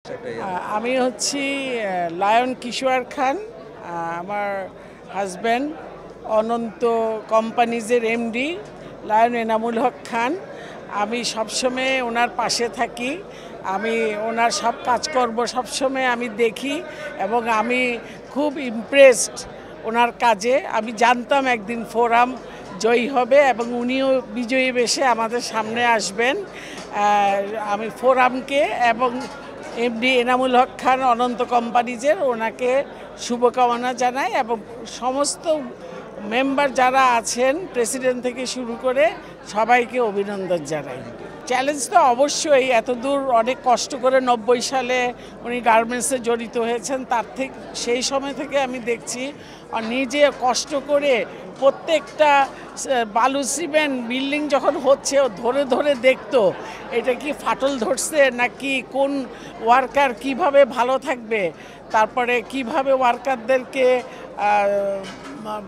পরিচয়টা আমি হচ্ছি লায়ন কিশোর খান। আমার হাজব্যান্ড অনন্ত কোম্পানিজের এমডি লায়ন এনামুল হক খান। আমি সবসময় ওনার পাশে থাকি, আমি ওনার সব কাজকর্ম সবসময় আমি দেখি এবং আমি খুব ইমপ্রেসড ওনার কাজে। আমি জানতাম একদিন ফোরাম জয়ী হবে এবং উনিও বিজয়ী বেশে আমাদের সামনে আসবেন। আমি ফোরামকে এবং এমডি এনামুল হক খান অনন্ত কোম্পানিজের ওনাকে শুভকামনা জানাই এবং সমস্ত মেম্বার যারা আছেন প্রেসিডেন্ট থেকে শুরু করে সবাইকে অভিনন্দন জানাই। চ্যালেঞ্জ তো অবশ্যই, এতদূর অনেক কষ্ট করে 90 সালে উনি গার্মেন্টসে জড়িত হয়েছেন, তার থেকে সেই সময় থেকে আমি দেখছি আর নিজে কষ্ট করে প্রত্যেকটা বালু সিমেন্ট বিল্ডিং যখন হচ্ছে ও ধরে ধরে দেখতো এটা কি ফাটল ধরছে নাকি কোন ওয়ার্কার কিভাবে ভালো থাকবে, তারপরে কিভাবে ওয়ার্কারদেরকে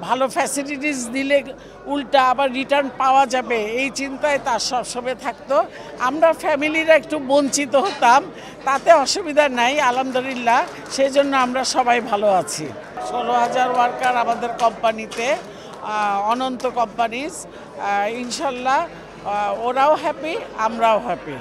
ভালো ফ্যাসিলিটিস দিলে উল্টা আবার রিটার্ন পাওয়া যাবে, এই চিন্তায় তার সবসময় থাকতো। আমরা ফ্যামিলিরা একটু বঞ্চিত হতাম, তাতে অসুবিধা নাই আলহামদুলিল্লাহ, সেই জন্য আমরা সবাই ভালো আছি। 16,000 ওয়ার্কার আমাদের কোম্পানিতে, অনন্ত কোম্পানিজ। ইনশাল্লাহ ওরাও হ্যাপি, আমরাও হ্যাপি।